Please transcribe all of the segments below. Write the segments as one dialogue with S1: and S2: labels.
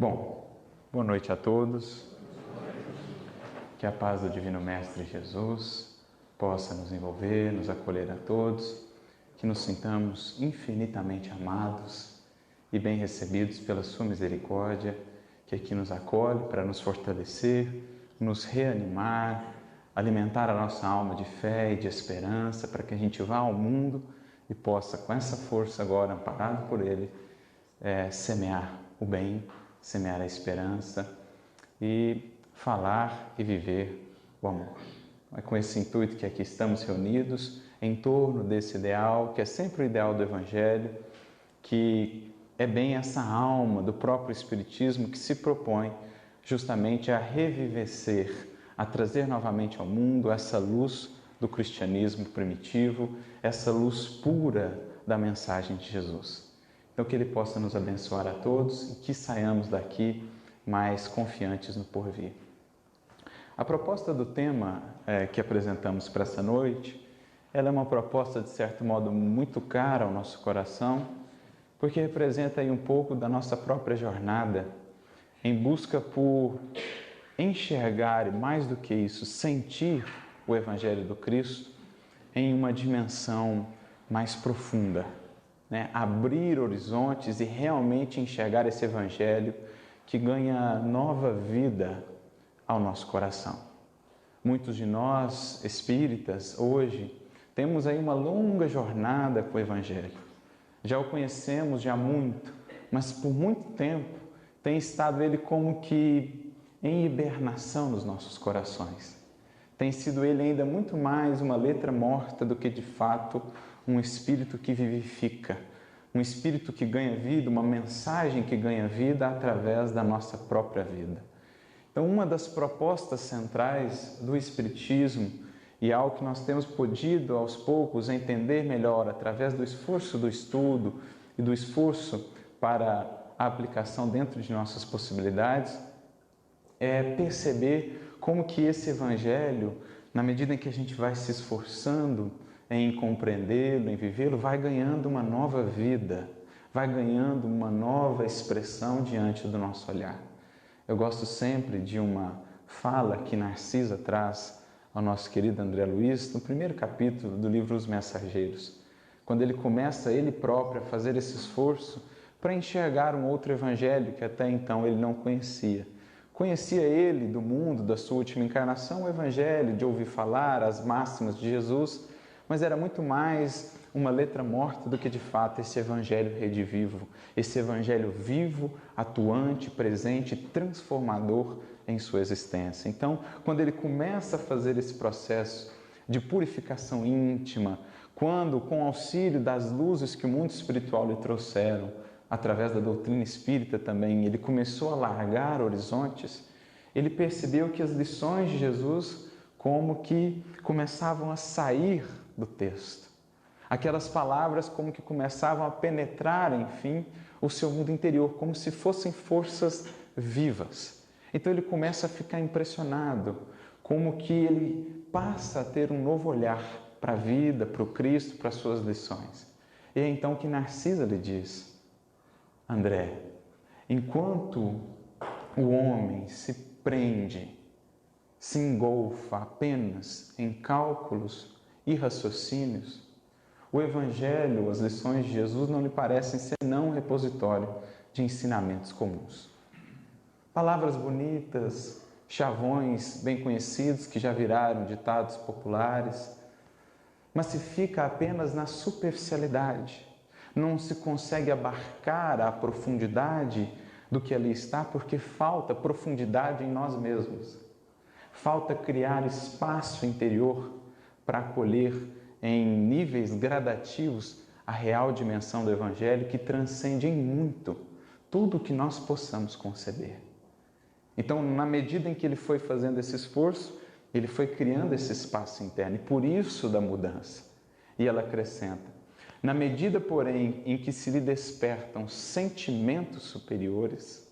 S1: Bom, boa noite a todos. Que a paz do Divino Mestre Jesus possa nos envolver, nos acolher a todos, que nos sintamos infinitamente amados e bem recebidos pela sua misericórdia, que aqui nos acolhe para nos fortalecer, nos reanimar, alimentar a nossa alma de fé e de esperança, para que a gente vá ao mundo e possa, com essa força agora, amparado por Ele, semear o bem, semear a esperança e falar e viver o amor. É com esse intuito que aqui estamos reunidos em torno desse ideal, que é sempre o ideal do Evangelho, que é bem essa alma do próprio Espiritismo que se propõe justamente a revivecer, a trazer novamente ao mundo essa luz do cristianismo primitivo, essa luz pura da mensagem de Jesus. Então, que Ele possa nos abençoar a todos e que saiamos daqui mais confiantes no porvir. A proposta do tema que apresentamos para essa noite, ela é uma proposta, de certo modo, muito cara ao nosso coração, porque representa aí um pouco da nossa própria jornada em busca por enxergar e, mais do que isso, sentir o Evangelho do Cristo em uma dimensão mais profunda. Abrir horizontes e realmente enxergar esse Evangelho que ganha nova vida ao nosso coração. Muitos de nós, espíritas, hoje, temos aí uma longa jornada com o Evangelho. Já o conhecemos já muito, mas por muito tempo tem estado ele como que em hibernação nos nossos corações. Tem sido ele ainda muito mais uma letra morta do que de fato um espírito que vivifica, um espírito que ganha vida, uma mensagem que ganha vida através da nossa própria vida. Então, uma das propostas centrais do Espiritismo, e algo que nós temos podido aos poucos entender melhor através do esforço do estudo e do esforço para a aplicação dentro de nossas possibilidades, é perceber como que esse Evangelho, na medida em que a gente vai se esforçando em compreendê-lo, em vivê-lo, vai ganhando uma nova vida, vai ganhando uma nova expressão diante do nosso olhar. Eu gosto sempre de uma fala que Narcisa traz ao nosso querido André Luiz, no primeiro capítulo do livro Os Mensageiros, quando ele começa ele próprio a fazer esse esforço para enxergar um outro evangelho que até então ele não conhecia. Conhecia ele do mundo, da sua última encarnação, o evangelho, de ouvir falar, as máximas de Jesus, mas era muito mais uma letra morta do que de fato esse evangelho redivivo, esse evangelho vivo, atuante, presente, transformador em sua existência. Então, quando ele começa a fazer esse processo de purificação íntima, quando, com auxílio das luzes que o mundo espiritual lhe trouxeram, através da doutrina espírita também, ele começou a largar horizontes, ele percebeu que as lições de Jesus como que começavam a sair do texto. Aquelas palavras como que começavam a penetrar, enfim, o seu mundo interior, como se fossem forças vivas. Então ele começa a ficar impressionado, como que ele passa a ter um novo olhar para a vida, para o Cristo, para as suas lições. E é então que Narcisa lhe diz: André, enquanto o homem se prende, se engolfa apenas em cálculos e raciocínios, o Evangelho, as lições de Jesus não lhe parecem senão um repositório de ensinamentos comuns. Palavras bonitas, chavões bem conhecidos que já viraram ditados populares, mas se fica apenas na superficialidade, não se consegue abarcar a profundidade do que ali está, porque falta profundidade em nós mesmos. Falta criar espaço interior para acolher em níveis gradativos a real dimensão do Evangelho que transcende em muito tudo o que nós possamos conceber. Então, na medida em que ele foi fazendo esse esforço, ele foi criando esse espaço interno, e por isso da mudança. E ela acrescenta: na medida, porém, em que se lhe despertam sentimentos superiores,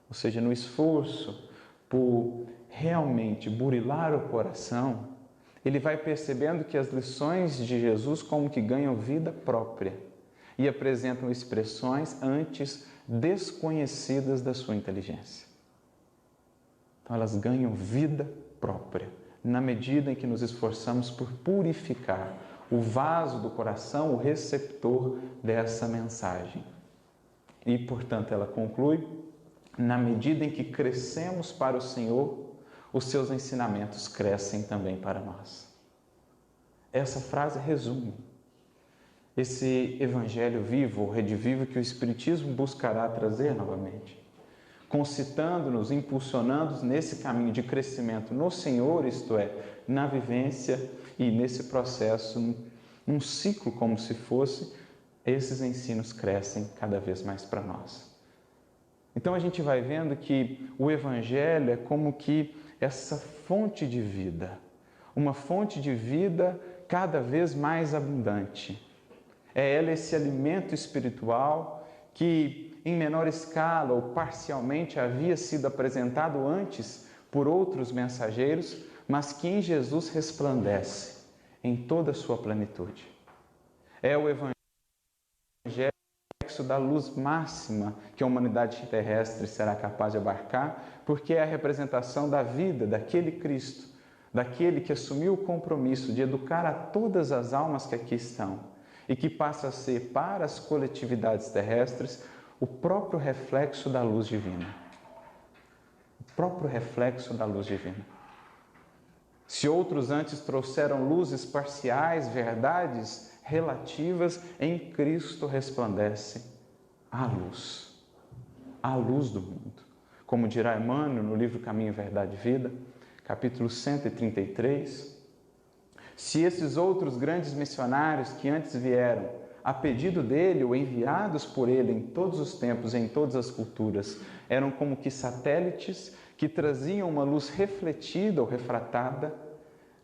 S1: ou seja, no esforço por realmente burilar o coração, ele vai percebendo que as lições de Jesus como que ganham vida própria e apresentam expressões antes desconhecidas da sua inteligência. Então elas ganham vida própria, na medida em que nos esforçamos por purificar o vaso do coração, o receptor dessa mensagem. E, portanto, ela conclui: na medida em que crescemos para o Senhor, os seus ensinamentos crescem também para nós. Essa frase resume esse evangelho vivo, ou redivivo, que o Espiritismo buscará trazer novamente, concitando-nos, impulsionando-nos nesse caminho de crescimento no Senhor, isto é, na vivência e nesse processo, num ciclo como se fosse, esses ensinos crescem cada vez mais para nós. Então a gente vai vendo que o Evangelho é como que essa fonte de vida, uma fonte de vida cada vez mais abundante. É ela esse alimento espiritual que, em menor escala ou parcialmente, havia sido apresentado antes por outros mensageiros, mas que em Jesus resplandece em toda a sua plenitude. É o Evangelho da luz máxima que a humanidade terrestre será capaz de abarcar, porque é a representação da vida daquele Cristo, daquele que assumiu o compromisso de educar a todas as almas que aqui estão e que passa a ser, para as coletividades terrestres, o próprio reflexo da luz divina. O próprio reflexo da luz divina. Se outros antes trouxeram luzes parciais, verdades relativas, em Cristo resplandece a luz do mundo. Como dirá Emmanuel no livro Caminho, Verdade e Vida, capítulo 133, se esses outros grandes missionários que antes vieram, a pedido dele ou enviados por ele em todos os tempos e em todas as culturas, eram como que satélites que traziam uma luz refletida ou refratada,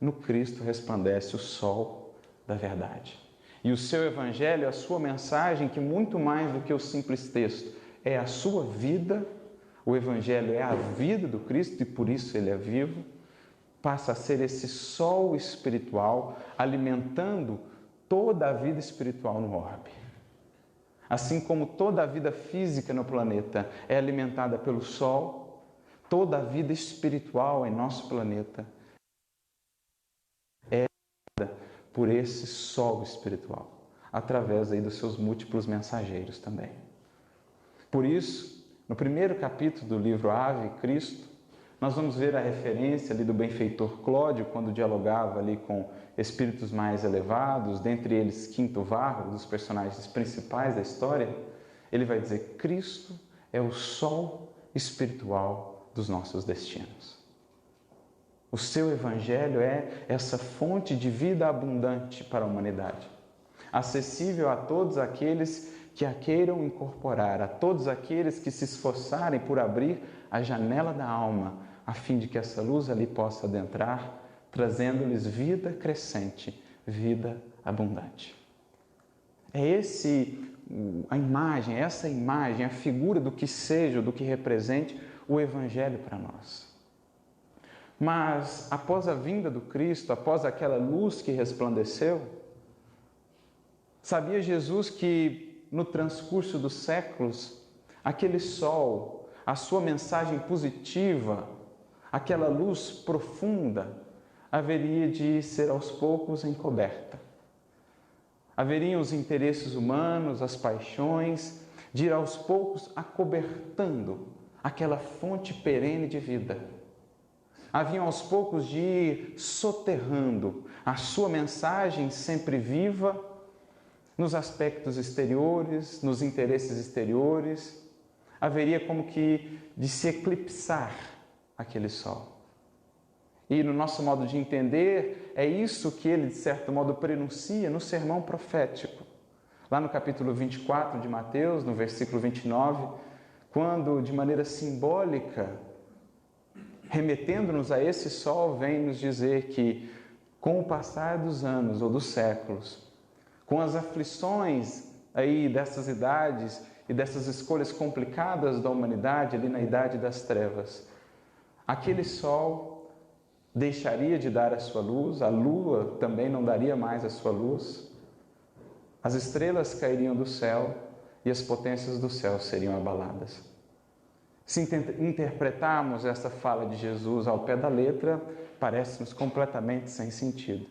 S1: no Cristo resplandece o sol da verdade. E o seu Evangelho, a sua mensagem, que muito mais do que o simples texto, é a sua vida, o Evangelho é a vida do Cristo e por isso ele é vivo, passa a ser esse sol espiritual alimentando toda a vida espiritual no orbe. Assim como toda a vida física no planeta é alimentada pelo sol, toda a vida espiritual em nosso planeta é por esse sol espiritual, através aí dos seus múltiplos mensageiros também. Por isso, no primeiro capítulo do livro Ave Cristo, nós vamos ver a referência ali do benfeitor Cláudio, quando dialogava ali com espíritos mais elevados, dentre eles Quinto Varro, dos personagens principais da história. Ele vai dizer: Cristo é o sol espiritual dos nossos destinos. O seu Evangelho é essa fonte de vida abundante para a humanidade, acessível a todos aqueles que a queiram incorporar, a todos aqueles que se esforçarem por abrir a janela da alma, a fim de que essa luz ali possa adentrar, trazendo-lhes vida crescente, vida abundante. É essa imagem, a figura do que seja, do que represente o Evangelho para nós. Mas, após a vinda do Cristo, após aquela luz que resplandeceu, sabia Jesus que, no transcurso dos séculos, aquele sol, a sua mensagem positiva, aquela luz profunda, haveria de ser aos poucos encoberta. Haveriam os interesses humanos, as paixões, de ir aos poucos acobertando aquela fonte perene de vida. Haviam aos poucos de ir soterrando a sua mensagem sempre viva nos aspectos exteriores, nos interesses exteriores. Haveria como que de se eclipsar aquele sol. E no nosso modo de entender, é isso que ele, de certo modo, prenuncia no sermão profético. Lá no capítulo 24 de Mateus, no versículo 29, quando, de maneira simbólica, remetendo-nos a esse sol, vem nos dizer que, com o passar dos anos ou dos séculos, com as aflições aí dessas idades e dessas escolhas complicadas da humanidade ali na idade das trevas, aquele sol deixaria de dar a sua luz, a lua também não daria mais a sua luz, as estrelas cairiam do céu e as potências do céu seriam abaladas. Se interpretarmos essa fala de Jesus ao pé da letra, parece-nos completamente sem sentido.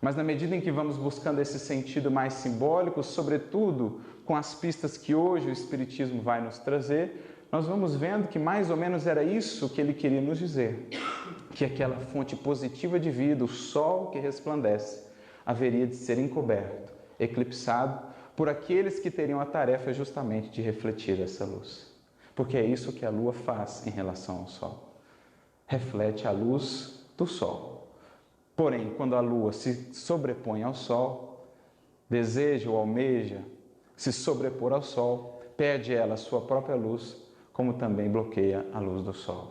S1: Mas na medida em que vamos buscando esse sentido mais simbólico, sobretudo com as pistas que hoje o Espiritismo vai nos trazer, nós vamos vendo que mais ou menos era isso que ele queria nos dizer, que aquela fonte positiva de vida, o sol que resplandece, haveria de ser encoberto, eclipsado por aqueles que teriam a tarefa justamente de refletir essa luz. Porque é isso que a lua faz em relação ao sol. Reflete a luz do sol. Porém, quando a lua se sobrepõe ao sol, deseja ou almeja se sobrepor ao sol, perde ela a sua própria luz, como também bloqueia a luz do sol.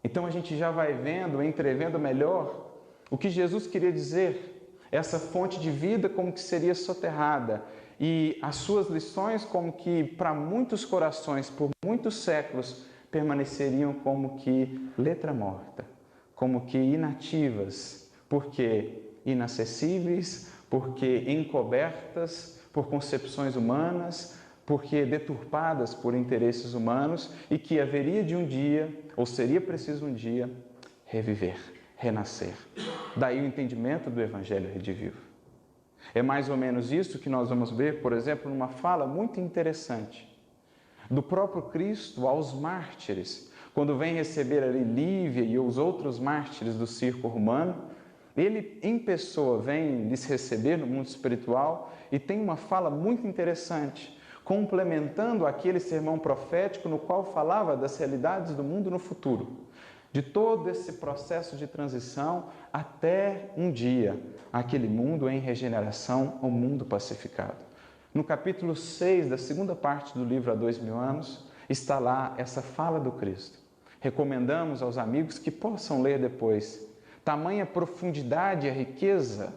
S1: Então a gente já vai vendo, entrevendo melhor o que Jesus queria dizer. Essa fonte de vida como que seria soterrada e as suas lições como que para muitos corações, por muitos séculos, permaneceriam como que letra morta, como que inativas, porque inacessíveis, porque encobertas por concepções humanas, porque deturpadas por interesses humanos e que haveria de um dia, ou seria preciso um dia, reviver, renascer. Daí o entendimento do Evangelho redivivo. É mais ou menos isso que nós vamos ver, por exemplo, numa fala muito interessante do próprio Cristo aos mártires, quando vem receber ali Lívia e os outros mártires do circo romano. Ele, em pessoa, vem lhes receber no mundo espiritual e tem uma fala muito interessante, complementando aquele sermão profético no qual falava das realidades do mundo no futuro, de todo esse processo de transição até um dia, aquele mundo em regeneração, o mundo pacificado. No capítulo 6 da segunda parte do livro Há 2000 anos, está lá essa fala do Cristo. Recomendamos aos amigos que possam ler depois. Tamanha profundidade e a riqueza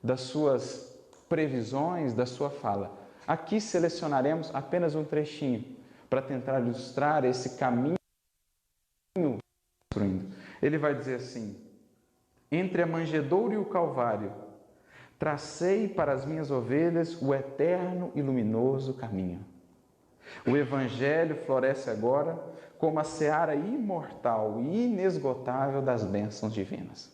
S1: das suas previsões, da sua fala. Aqui selecionaremos apenas um trechinho para tentar ilustrar esse caminho. Ele vai dizer assim: entre a manjedoura e o Calvário, tracei para as minhas ovelhas o eterno e luminoso caminho. O Evangelho floresce agora como a seara imortal e inesgotável das bênçãos divinas.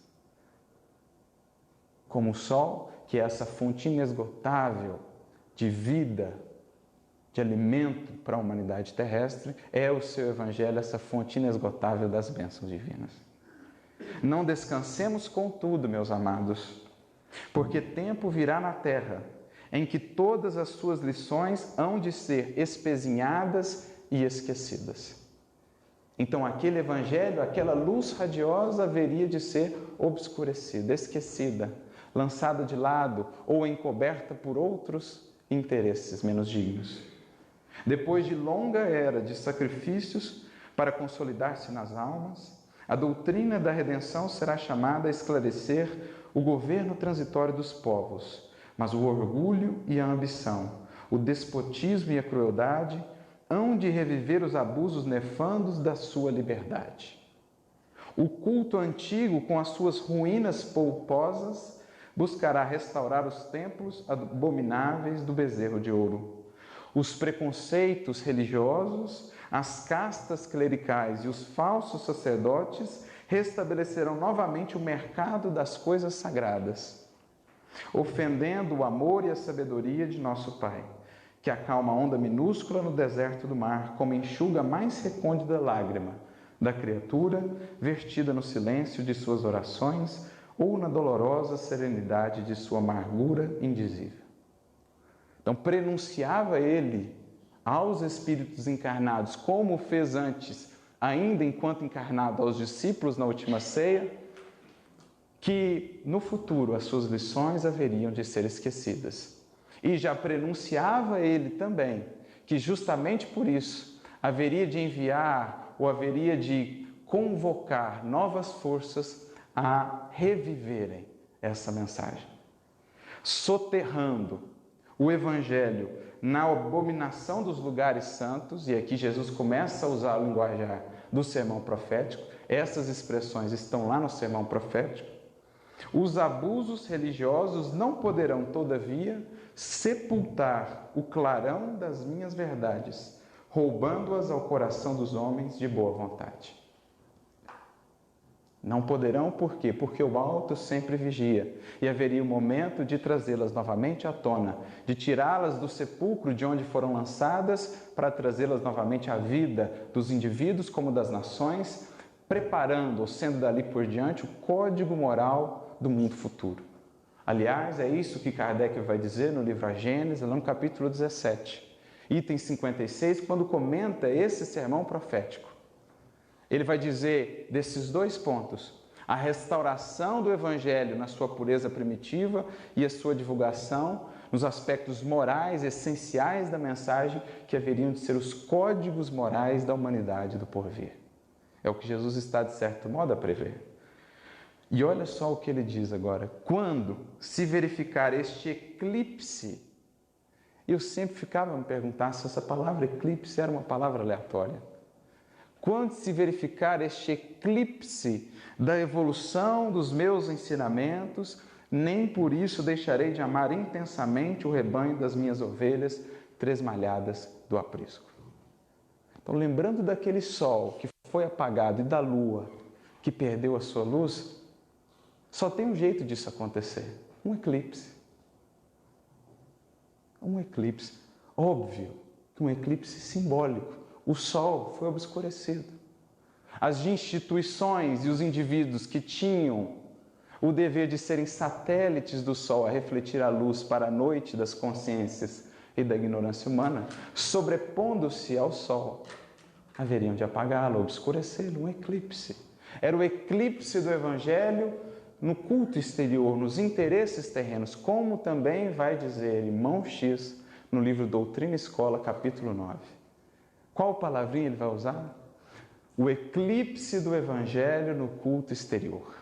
S1: Como o sol, que é essa fonte inesgotável de vida, de alimento para a humanidade terrestre, é o seu Evangelho essa fonte inesgotável das bênçãos divinas. Não descansemos, contudo, meus amados, porque tempo virá na terra em que todas as suas lições hão de ser espezinhadas e esquecidas. Então aquele Evangelho, aquela luz radiosa haveria de ser obscurecida, esquecida, lançada de lado ou encoberta por outros interesses menos dignos. Depois de longa era de sacrifícios para consolidar-se nas almas, a doutrina da redenção será chamada a esclarecer o governo transitório dos povos, mas o orgulho e a ambição, o despotismo e a crueldade hão de reviver os abusos nefandos da sua liberdade. O culto antigo, com as suas ruínas polposas, buscará restaurar os templos abomináveis do bezerro de ouro. Os preconceitos religiosos, as castas clericais e os falsos sacerdotes restabelecerão novamente o mercado das coisas sagradas, ofendendo o amor e a sabedoria de nosso Pai, que acalma a onda minúscula no deserto do mar, como enxuga a mais recôndita lágrima da criatura, vertida no silêncio de suas orações ou na dolorosa serenidade de sua amargura indizível. Então, prenunciava ele aos espíritos encarnados, como fez antes, ainda enquanto encarnado, aos discípulos na última ceia, que no futuro as suas lições haveriam de ser esquecidas. E já prenunciava ele também que justamente por isso haveria de enviar ou haveria de convocar novas forças a reviverem essa mensagem, soterrando o Evangelho na abominação dos lugares santos, e aqui Jesus começa a usar o linguajar do sermão profético. Essas expressões estão lá no sermão profético. Os abusos religiosos não poderão, todavia, sepultar o clarão das minhas verdades, roubando-as ao coração dos homens de boa vontade. Não poderão, por quê? Porque o alto sempre vigia, e haveria o momento de trazê-las novamente à tona, de tirá-las do sepulcro de onde foram lançadas, para trazê-las novamente à vida dos indivíduos como das nações, preparando, ou sendo dali por diante, o código moral do mundo futuro. Aliás, é isso que Kardec vai dizer no livro A Gênese, lá no capítulo 17, item 56, quando comenta esse sermão profético. Ele vai dizer desses dois pontos: a restauração do Evangelho na sua pureza primitiva e a sua divulgação nos aspectos morais essenciais da mensagem, que haveriam de ser os códigos morais da humanidade do porvir. É o que Jesus está, de certo modo, a prever. E olha só o que ele diz agora: quando se verificar este eclipse. Eu sempre ficava a me perguntar se essa palavra eclipse era uma palavra aleatória. Quando se verificar este eclipse da evolução dos meus ensinamentos, nem por isso deixarei de amar intensamente o rebanho das minhas ovelhas tresmalhadas do aprisco. Então, lembrando daquele sol que foi apagado e da lua que perdeu a sua luz, só tem um jeito disso acontecer: um eclipse. Um eclipse. Óbvio que um eclipse simbólico. O sol foi obscurecido. As instituições e os indivíduos que tinham o dever de serem satélites do sol a refletir a luz para a noite das consciências e da ignorância humana, sobrepondo-se ao sol, haveriam de apagá-lo, obscurecê-lo, um eclipse. Era o eclipse do Evangelho no culto exterior, nos interesses terrenos, como também vai dizer irmão X no livro Doutrina e Escola, capítulo 9. Qual palavrinha ele vai usar? O eclipse do Evangelho no culto exterior.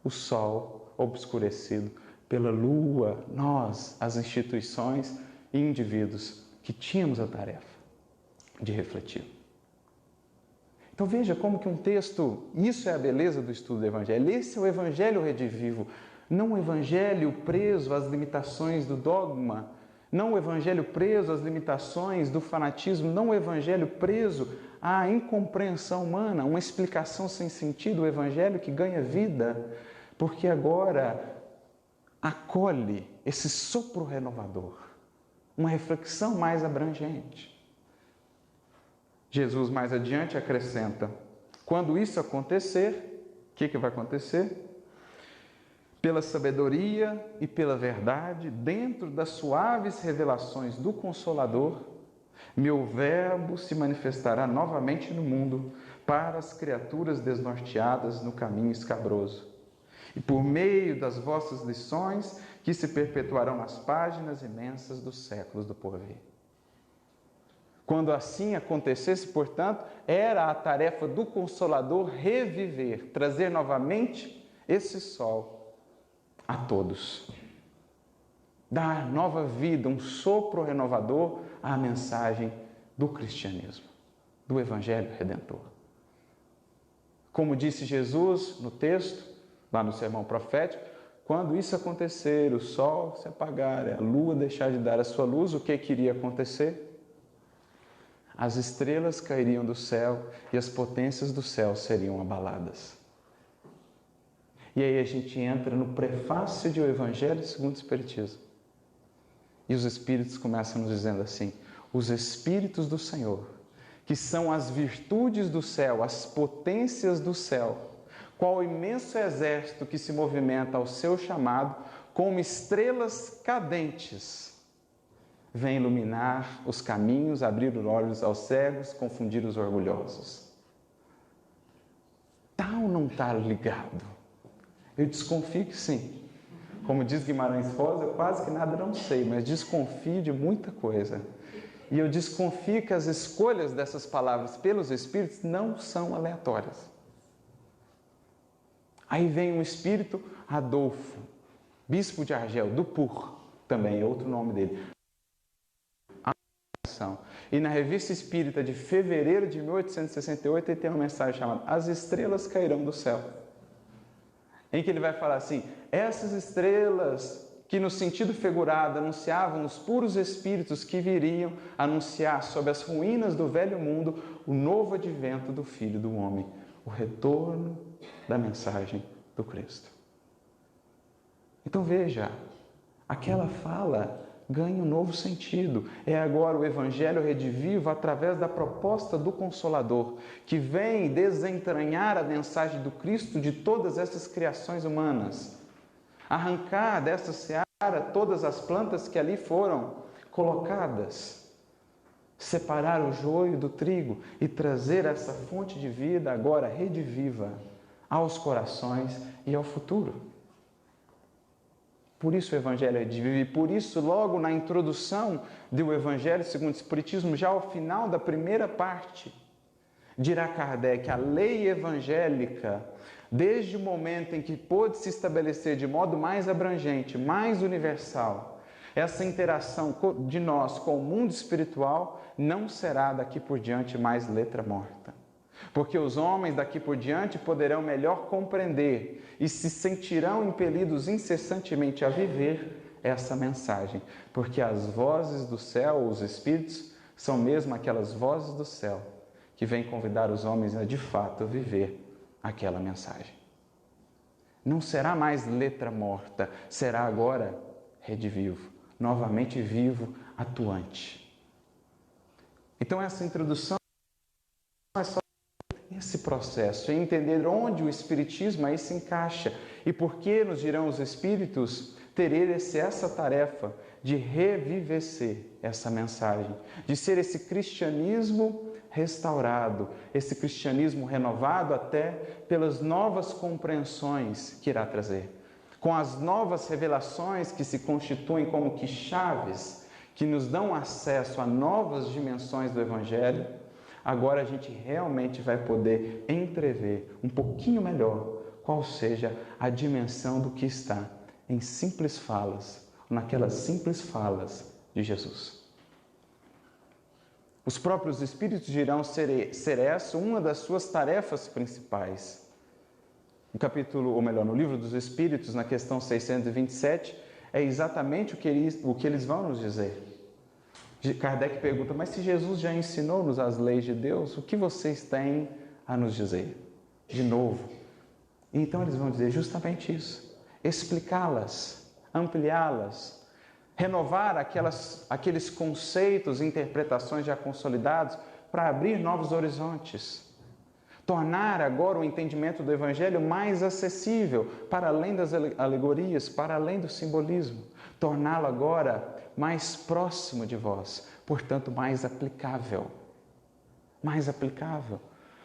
S1: O sol obscurecido pela lua, nós, as instituições e indivíduos que tínhamos a tarefa de refletir. Então veja como que um texto, isso é a beleza do estudo do Evangelho, esse é o Evangelho redivivo, não o Evangelho preso às limitações do dogma, não o Evangelho preso às limitações do fanatismo, não o Evangelho preso à incompreensão humana, uma explicação sem sentido, o Evangelho que ganha vida, porque agora acolhe esse sopro renovador, uma reflexão mais abrangente. Jesus mais adiante acrescenta: quando isso acontecer, o que vai acontecer? Pela sabedoria e pela verdade, dentro das suaves revelações do Consolador, meu verbo se manifestará novamente no mundo para as criaturas desnorteadas no caminho escabroso. E por meio das vossas lições, que se perpetuarão nas páginas imensas dos séculos do porvir. Quando assim acontecesse, portanto, era a tarefa do Consolador reviver, trazer novamente esse sol a todos. Dar nova vida, um sopro renovador à mensagem do cristianismo, do Evangelho Redentor. Como disse Jesus no texto, lá no sermão profético, quando isso acontecer, o sol se apagar, a lua deixar de dar a sua luz, o que iria acontecer? As estrelas cairiam do céu e as potências do céu seriam abaladas. E aí a gente entra no prefácio de O Evangelho segundo o Espiritismo. E os Espíritos começam nos dizendo assim: os Espíritos do Senhor, que são as virtudes do céu, as potências do céu, qual imenso exército que se movimenta ao seu chamado, como estrelas cadentes, vem iluminar os caminhos, abrir os olhos aos cegos, confundir os orgulhosos. Tá ou não está ligado? Eu desconfio que sim. Como diz Guimarães Rosa, eu quase que nada não sei, mas desconfio de muita coisa. E eu desconfio que as escolhas dessas palavras pelos Espíritos não são aleatórias. Aí vem um espírito, Adolfo, bispo de Argel, do Pur, também é outro nome dele. E na Revista Espírita de fevereiro de 1868, ele tem uma mensagem chamada As Estrelas Cairão do Céu, em que ele vai falar assim: essas estrelas que no sentido figurado anunciavam os puros espíritos que viriam anunciar sobre as ruínas do velho mundo o novo advento do Filho do Homem, o retorno da mensagem do Cristo. Então veja, aquela fala ganha um novo sentido. É agora o Evangelho redivivo através da proposta do Consolador, que vem desentranhar a mensagem do Cristo de todas essas criações humanas, arrancar dessa seara todas as plantas que ali foram colocadas, separar o joio do trigo e trazer essa fonte de vida agora rediviva aos corações e ao futuro. Por isso o Evangelho é redivivo e por isso logo na introdução do Evangelho segundo o Espiritismo, já ao final da primeira parte, dirá Kardec, a lei evangélica, desde o momento em que pôde se estabelecer de modo mais abrangente, mais universal, essa interação de nós com o mundo espiritual não será daqui por diante mais letra morta. Porque os homens daqui por diante poderão melhor compreender e se sentirão impelidos incessantemente a viver essa mensagem. Porque as vozes do céu, os Espíritos, são mesmo aquelas vozes do céu que vêm convidar os homens a de fato viver aquela mensagem. Não será mais letra morta, será agora redivivo, novamente vivo, atuante. Então essa introdução é só esse processo, é entender onde o Espiritismo aí se encaixa e por que nos dirão os Espíritos ter essa tarefa de revivecer essa mensagem, de ser esse cristianismo restaurado, esse cristianismo renovado até pelas novas compreensões que irá trazer, com as novas revelações que se constituem como que chaves que nos dão acesso a novas dimensões do Evangelho. Agora a gente realmente vai poder entrever um pouquinho melhor qual seja a dimensão do que está em simples falas, naquelas simples falas de Jesus. Os próprios Espíritos dirão ser essa uma das suas tarefas principais. No Livro dos Espíritos, na questão 627, é exatamente o que eles vão nos dizer. Kardec pergunta, mas se Jesus já ensinou-nos as leis de Deus, o que vocês têm a nos dizer? De novo. Então eles vão dizer justamente isso. Explicá-las, ampliá-las, renovar aqueles conceitos e interpretações já consolidados para abrir novos horizontes. Tornar agora o entendimento do Evangelho mais acessível, para além das alegorias, para além do simbolismo. Torná-lo agora mais próximo de vós, portanto mais aplicável. Mais aplicável.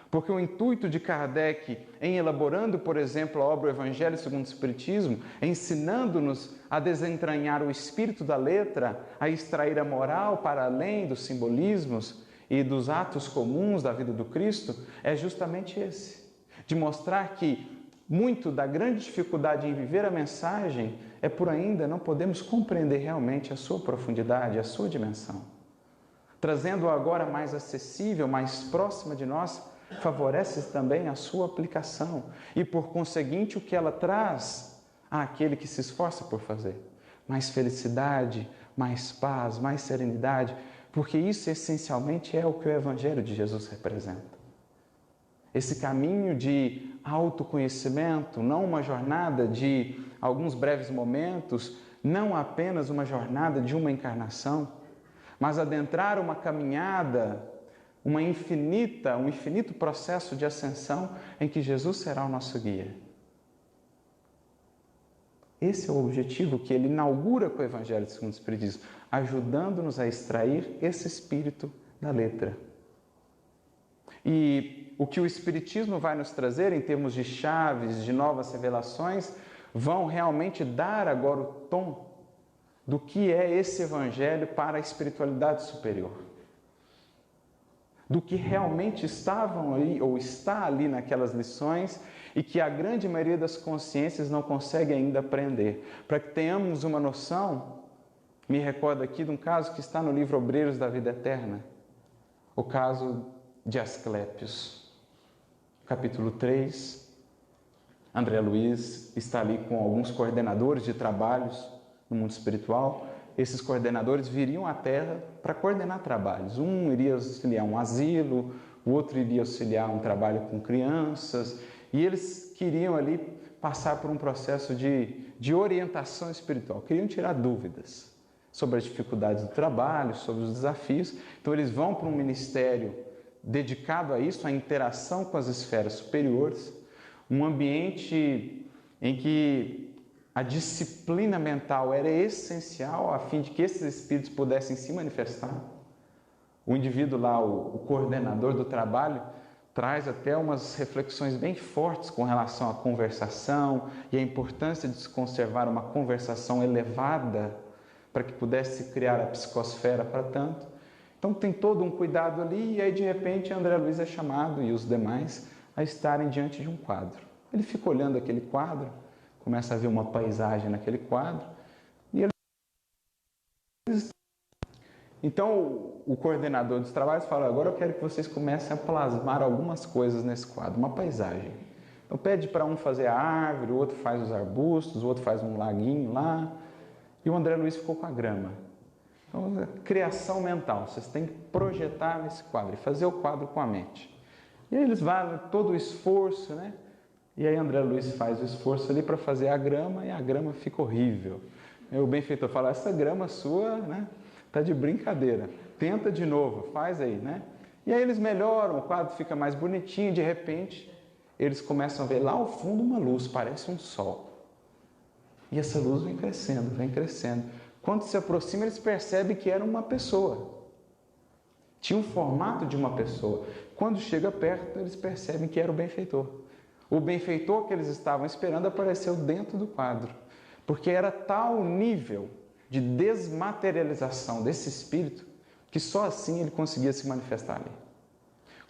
S1: Porque o intuito de Kardec em elaborando, por exemplo, a obra Evangelho segundo o Espiritismo, ensinando-nos a desentranhar o espírito da letra, a extrair a moral para além dos simbolismos e dos atos comuns da vida do Cristo, é justamente esse. De mostrar que muito da grande dificuldade em viver a mensagem é por ainda não podemos compreender realmente a sua profundidade, a sua dimensão. Trazendo-a agora mais acessível, mais próxima de nós, favorece também a sua aplicação e, por conseguinte, o que ela traz àquele que se esforça por fazer. Mais felicidade, mais paz, mais serenidade, porque isso essencialmente é o que o Evangelho de Jesus representa. Esse caminho de autoconhecimento, não uma jornada de alguns breves momentos, não apenas uma jornada de uma encarnação, mas adentrar uma caminhada, um infinito processo de ascensão em que Jesus será o nosso guia. Esse é o objetivo que ele inaugura com o Evangelho segundo o Espiritismo, ajudando-nos a extrair esse espírito da letra. E o que o Espiritismo vai nos trazer em termos de chaves, de novas revelações, vão realmente dar agora o tom do que é esse Evangelho para a espiritualidade superior. Do que realmente estavam ali, ou está ali naquelas lições, e que a grande maioria das consciências não consegue ainda aprender. Para que tenhamos uma noção, me recordo aqui de um caso que está no livro Obreiros da Vida Eterna, o caso de Asclépios. Capítulo 3, André Luiz está ali com alguns coordenadores de trabalhos no mundo espiritual, esses coordenadores viriam à Terra para coordenar trabalhos. Um iria auxiliar um asilo, o outro iria auxiliar um trabalho com crianças, e eles queriam ali passar por um processo de orientação espiritual, queriam tirar dúvidas sobre as dificuldades do trabalho, sobre os desafios. Então eles vão para um ministério dedicado a isso, à interação com as esferas superiores, um ambiente em que a disciplina mental era essencial a fim de que esses espíritos pudessem se manifestar. O indivíduo lá, o coordenador do trabalho, traz até umas reflexões bem fortes com relação à conversação e a importância de se conservar uma conversação elevada para que pudesse criar a psicosfera para tanto. Então tem todo um cuidado ali e aí de repente André Luiz é chamado e os demais a estarem diante de um quadro. Ele fica olhando aquele quadro, começa a ver uma paisagem naquele quadro e ele... Então o coordenador dos trabalhos fala: agora eu quero que vocês comecem a plasmar algumas coisas nesse quadro, uma paisagem. Então pede para um fazer a árvore, o outro faz os arbustos, o outro faz um laguinho lá, e o André Luiz ficou com a grama. Então, criação mental, vocês têm que projetar nesse quadro e fazer o quadro com a mente. E aí eles vão todo o esforço, né? E aí André Luiz faz o esforço ali para fazer a grama e a grama fica horrível. E o benfeitor fala: essa grama sua, né? Tá de brincadeira. Tenta de novo, faz aí, né? E aí eles melhoram, o quadro fica mais bonitinho, de repente eles começam a ver lá ao fundo uma luz, parece um sol. E essa luz vem crescendo, vem crescendo. Quando se aproxima, eles percebem que era uma pessoa. Tinha um formato de uma pessoa. Quando chega perto, eles percebem que era o benfeitor. O benfeitor que eles estavam esperando apareceu dentro do quadro, porque era tal nível de desmaterialização desse espírito que só assim ele conseguia se manifestar ali.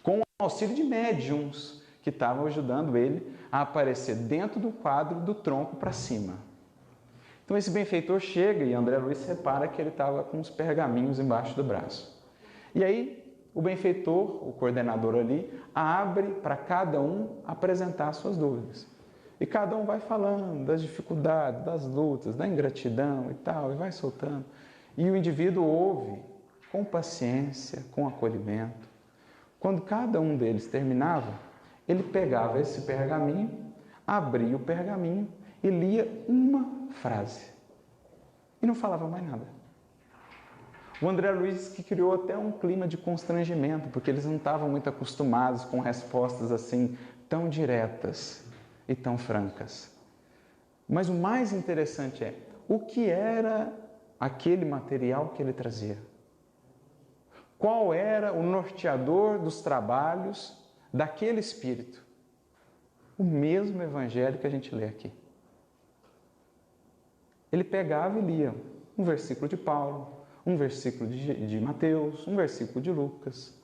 S1: Com o auxílio de médiums que estavam ajudando ele a aparecer dentro do quadro do tronco para cima. Então esse benfeitor chega e André Luiz repara que ele estava com uns pergaminhos embaixo do braço. E aí o benfeitor, o coordenador ali, abre para cada um apresentar suas dúvidas. E cada um vai falando das dificuldades, das lutas, da ingratidão e tal, e vai soltando. E o indivíduo ouve com paciência, com acolhimento. Quando cada um deles terminava, ele pegava esse pergaminho, abria o pergaminho e lia uma frase. E não falava mais nada. O André Luiz que criou até um clima de constrangimento, porque eles não estavam muito acostumados com respostas assim tão diretas e tão francas. Mas o mais interessante é, o que era aquele material que ele trazia? Qual era o norteador dos trabalhos daquele espírito? O mesmo evangelho que a gente lê aqui. Ele pegava e lia um versículo de Paulo, um versículo de Mateus, um versículo de Lucas.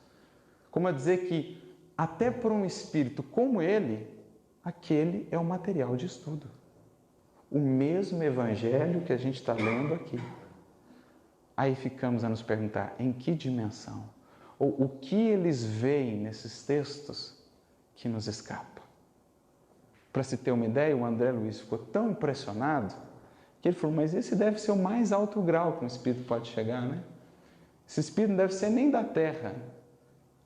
S1: Como a dizer que, até por um espírito como ele, aquele é o material de estudo. O mesmo evangelho que a gente está lendo aqui. Aí ficamos a nos perguntar, em que dimensão? Ou o que eles veem nesses textos que nos escapa? Para se ter uma ideia, o André Luiz ficou tão impressionado que ele falou: mas esse deve ser o mais alto grau que um espírito pode chegar, né? Esse espírito não deve ser nem da terra.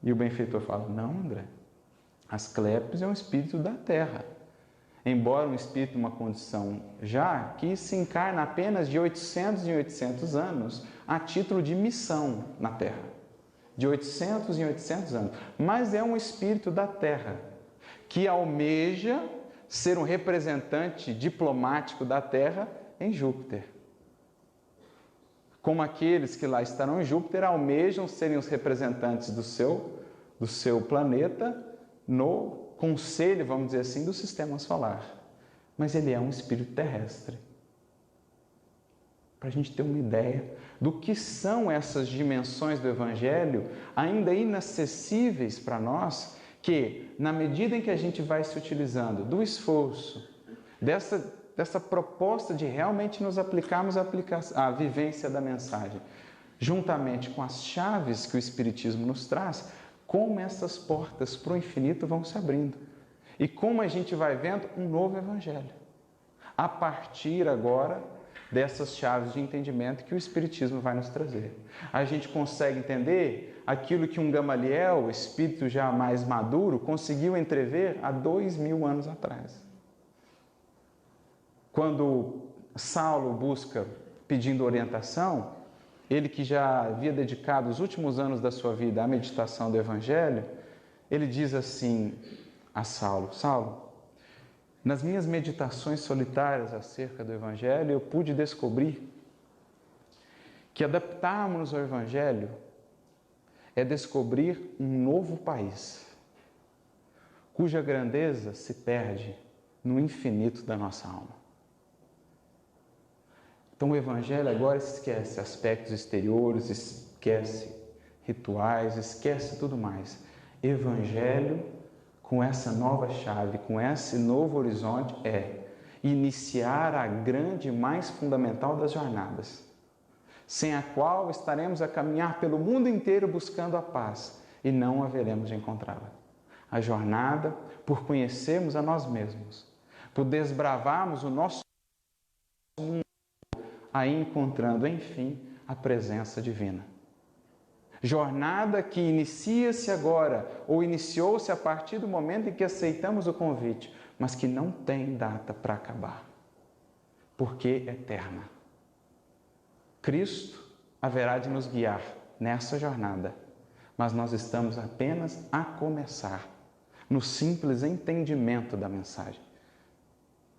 S1: E o benfeitor fala: não, André, Asclépios é um espírito da terra. Embora um espírito numa condição já que se encarna apenas de 800 em 800 anos a título de missão na terra. De 800 em 800 anos. Mas é um espírito da terra que almeja ser um representante diplomático da terra em Júpiter. Como aqueles que lá estarão em Júpiter almejam serem os representantes do seu planeta no conselho, vamos dizer assim, do sistema solar. Mas ele é um espírito terrestre. Para a gente ter uma ideia do que são essas dimensões do Evangelho ainda inacessíveis para nós, que na medida em que a gente vai se utilizando do esforço, dessa proposta de realmente nos aplicarmos à vivência da mensagem, juntamente com as chaves que o Espiritismo nos traz, como essas portas para o infinito vão se abrindo. E como a gente vai vendo um novo Evangelho. A partir agora dessas chaves de entendimento que o Espiritismo vai nos trazer. A gente consegue entender aquilo que um Gamaliel, espírito já mais maduro, conseguiu entrever há 2000 anos atrás. Quando Saulo busca pedindo orientação, ele que já havia dedicado os últimos anos da sua vida à meditação do Evangelho, ele diz assim a Saulo: Saulo, nas minhas meditações solitárias acerca do Evangelho, eu pude descobrir que adaptarmos-nos ao Evangelho é descobrir um novo país, cuja grandeza se perde no infinito da nossa alma. Então o Evangelho agora esquece aspectos exteriores, esquece rituais, esquece tudo mais. Evangelho, com essa nova chave, com esse novo horizonte, é iniciar a grande e mais fundamental das jornadas, sem a qual estaremos a caminhar pelo mundo inteiro buscando a paz e não haveremos de encontrá-la. A jornada por conhecermos a nós mesmos, por desbravarmos o nosso mundo, aí encontrando, enfim, a presença divina. Jornada que inicia-se agora, ou iniciou-se a partir do momento em que aceitamos o convite, mas que não tem data para acabar, porque é eterna. Cristo haverá de nos guiar nessa jornada, mas nós estamos apenas a começar, no simples entendimento da mensagem,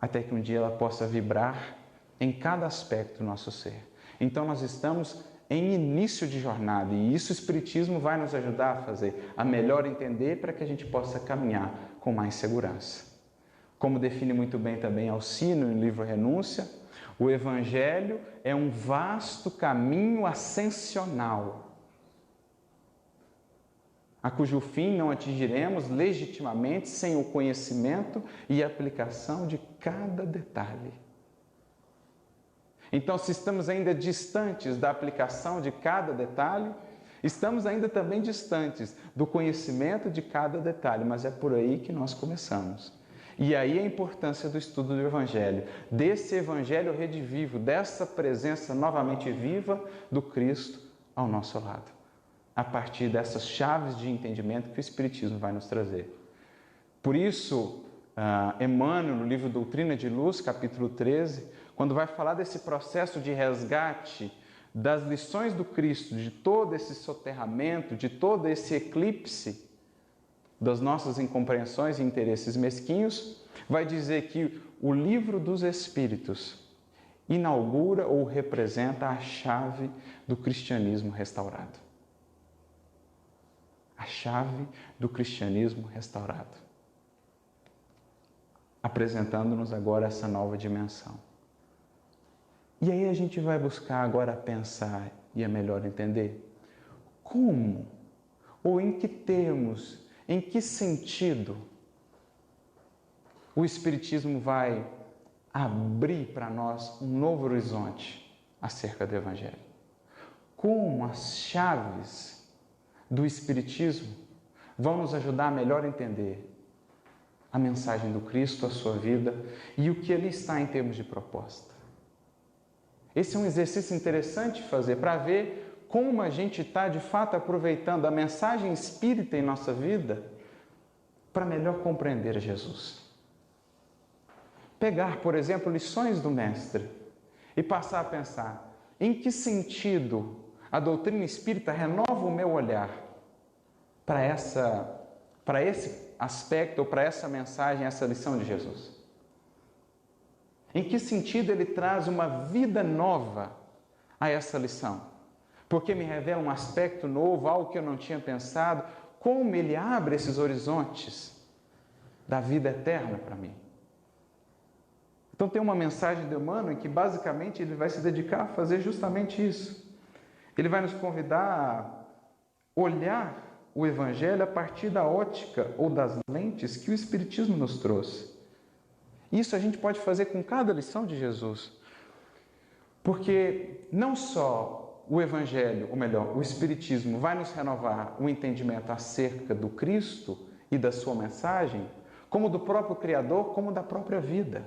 S1: até que um dia ela possa vibrar em cada aspecto do nosso ser. Então nós estamos em início de jornada e isso o Espiritismo vai nos ajudar a fazer, a melhor entender para que a gente possa caminhar com mais segurança. Como define muito bem também Alcino no livro Renúncia, o Evangelho é um vasto caminho ascensional, a cujo fim não atingiremos legitimamente sem o conhecimento e aplicação de cada detalhe. Então, se estamos ainda distantes da aplicação de cada detalhe, estamos ainda também distantes do conhecimento de cada detalhe, mas é por aí que nós começamos. E aí a importância do estudo do Evangelho, desse Evangelho redivivo, dessa presença novamente viva do Cristo ao nosso lado, a partir dessas chaves de entendimento que o Espiritismo vai nos trazer. Por isso, Emmanuel, no livro Doutrina de Luz, capítulo 13, quando vai falar desse processo de resgate das lições do Cristo, de todo esse soterramento, de todo esse eclipse das nossas incompreensões e interesses mesquinhos, vai dizer que o Livro dos Espíritos inaugura ou representa a chave do cristianismo restaurado. A chave do cristianismo restaurado. Apresentando-nos agora essa nova dimensão. E aí a gente vai buscar agora pensar e a melhor entender como, ou em que termos, em que sentido o Espiritismo vai abrir para nós um novo horizonte acerca do Evangelho. Como as chaves do Espiritismo vão nos ajudar a melhor entender a mensagem do Cristo, a sua vida e o que ali está em termos de proposta. Esse é um exercício interessante de fazer para ver como a gente está de fato aproveitando a mensagem espírita em nossa vida para melhor compreender Jesus. Pegar, por exemplo, lições do Mestre e passar a pensar em que sentido a doutrina espírita renova o meu olhar para esse aspecto ou para essa mensagem, essa lição de Jesus. Em que sentido ele traz uma vida nova a essa lição? Porque me revela um aspecto novo, algo que eu não tinha pensado, como ele abre esses horizontes da vida eterna para mim. Então tem uma mensagem de Emmanuel em que basicamente ele vai se dedicar a fazer justamente isso. Ele vai nos convidar a olhar o Evangelho a partir da ótica ou das lentes que o Espiritismo nos trouxe. Isso a gente pode fazer com cada lição de Jesus, porque não só o Evangelho, ou melhor, o Espiritismo vai nos renovar o entendimento acerca do Cristo e da sua mensagem, como do próprio Criador, como da própria vida.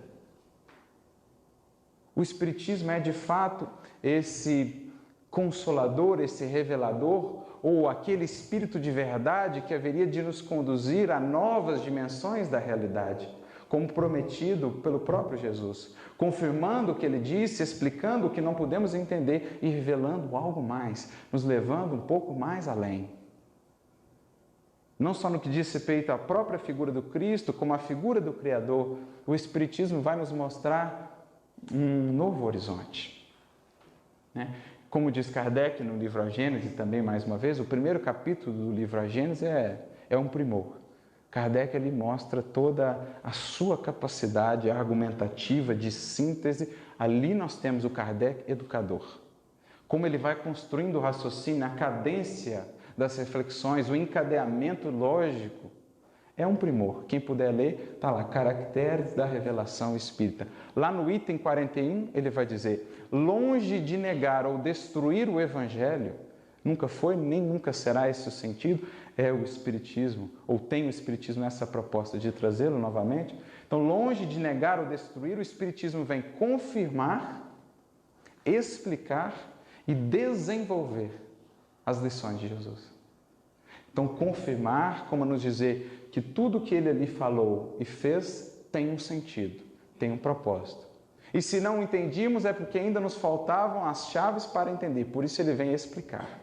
S1: O Espiritismo é de fato esse consolador, esse revelador, ou aquele Espírito de verdade que haveria de nos conduzir a novas dimensões da realidade, como prometido pelo próprio Jesus, confirmando o que ele disse, explicando o que não podemos entender e revelando algo mais, nos levando um pouco mais além. Não só no que diz respeito à própria figura do Cristo, como a figura do Criador, o Espiritismo vai nos mostrar um novo horizonte. Como diz Kardec no livro A Gênese, também mais uma vez, o primeiro capítulo do livro A Gênese é um primor. Kardec ele mostra toda a sua capacidade argumentativa de síntese. Ali nós temos o Kardec educador. Como ele vai construindo o raciocínio, a cadência das reflexões, o encadeamento lógico, é um primor. Quem puder ler, está lá, Caracteres da Revelação Espírita. Lá no item 41, ele vai dizer: longe de negar ou destruir o Evangelho, nunca foi nem nunca será esse o sentido, é o Espiritismo, ou tem o Espiritismo essa proposta de trazê-lo novamente. Então, longe de negar ou destruir, o Espiritismo vem confirmar, explicar e desenvolver as lições de Jesus. Então, confirmar, como nos dizer que tudo que ele ali falou e fez tem um sentido, tem um propósito. E se não entendíamos é porque ainda nos faltavam as chaves para entender, por isso ele vem explicar.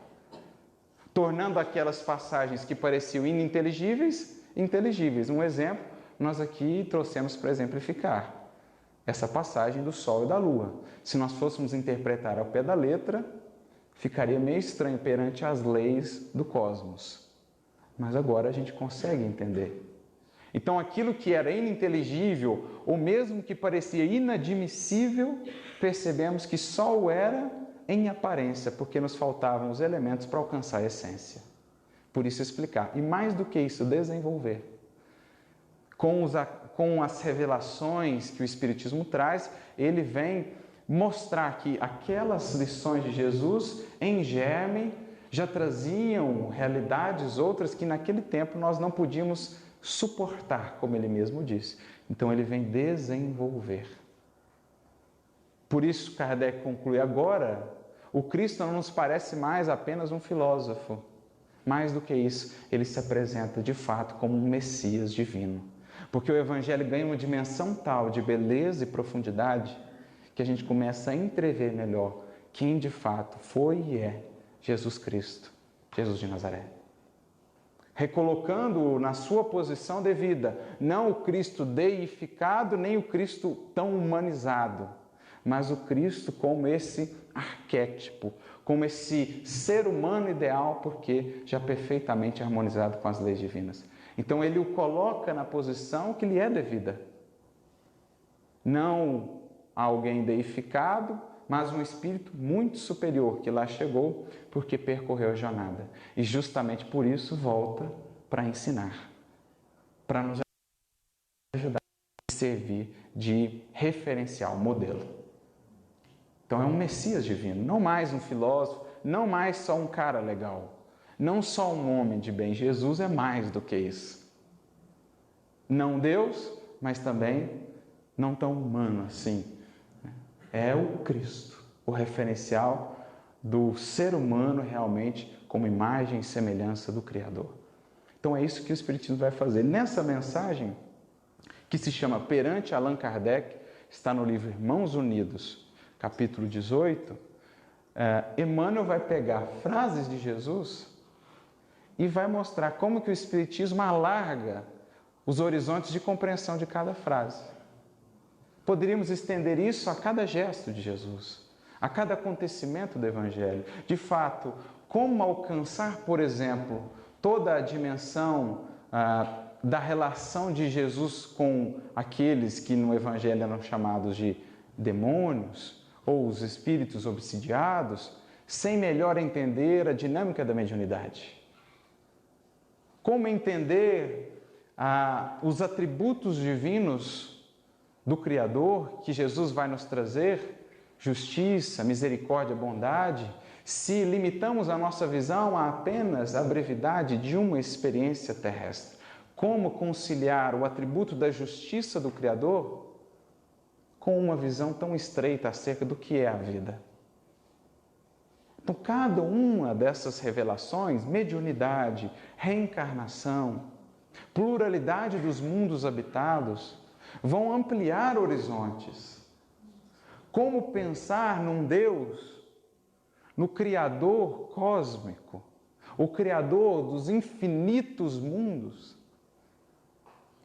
S1: Tornando aquelas passagens que pareciam ininteligíveis, inteligíveis. Um exemplo, nós aqui trouxemos para exemplificar essa passagem do Sol e da Lua. Se nós fôssemos interpretar ao pé da letra, ficaria meio estranho perante as leis do cosmos. Mas agora a gente consegue entender. Então, aquilo que era ininteligível, ou mesmo que parecia inadmissível, percebemos que só o era em aparência, porque nos faltavam os elementos para alcançar a essência. Por isso explicar. E mais do que isso, desenvolver. Com as revelações que o Espiritismo traz, ele vem mostrar que aquelas lições de Jesus, em germe, já traziam realidades outras que naquele tempo nós não podíamos suportar, como ele mesmo disse. Então ele vem desenvolver. Por isso Kardec conclui: agora o Cristo não nos parece mais apenas um filósofo. Mais do que isso, ele se apresenta de fato como um Messias divino. Porque o Evangelho ganha uma dimensão tal de beleza e profundidade que a gente começa a entrever melhor quem de fato foi e é Jesus Cristo, Jesus de Nazaré. Recolocando-o na sua posição devida, não o Cristo deificado, nem o Cristo tão humanizado, mas o Cristo como esse arquétipo, como esse ser humano ideal, porque já perfeitamente harmonizado com as leis divinas. Então ele o coloca na posição que lhe é devida. Não alguém deificado, mas um espírito muito superior que lá chegou porque percorreu a jornada. E justamente por isso volta para ensinar, para nos ajudar a servir de referencial, modelo. Então é um Messias divino, não mais um filósofo, não mais só um cara legal, não só um homem de bem. Jesus é mais do que isso. Não Deus, mas também não tão humano assim. É o Cristo, o referencial do ser humano realmente como imagem e semelhança do Criador. Então é isso que o Espiritismo vai fazer. Nessa mensagem, que se chama Perante Allan Kardec, está no livro Irmãos Unidos, capítulo 18, Emmanuel vai pegar frases de Jesus e vai mostrar como que o Espiritismo alarga os horizontes de compreensão de cada frase. Poderíamos estender isso a cada gesto de Jesus, a cada acontecimento do Evangelho. De fato, como alcançar, por exemplo, toda a dimensão da relação de Jesus com aqueles que no Evangelho eram chamados de demônios ou os espíritos obsidiados, sem melhor entender a dinâmica da mediunidade. Como entender os atributos divinos do Criador que Jesus vai nos trazer, justiça, misericórdia, bondade, se limitamos a nossa visão a apenas a brevidade de uma experiência terrestre. Como conciliar o atributo da justiça do Criador com uma visão tão estreita acerca do que é a vida. Então, cada uma dessas revelações, mediunidade, reencarnação, pluralidade dos mundos habitados, vão ampliar horizontes. Como pensar num Deus, no Criador cósmico, o Criador dos infinitos mundos,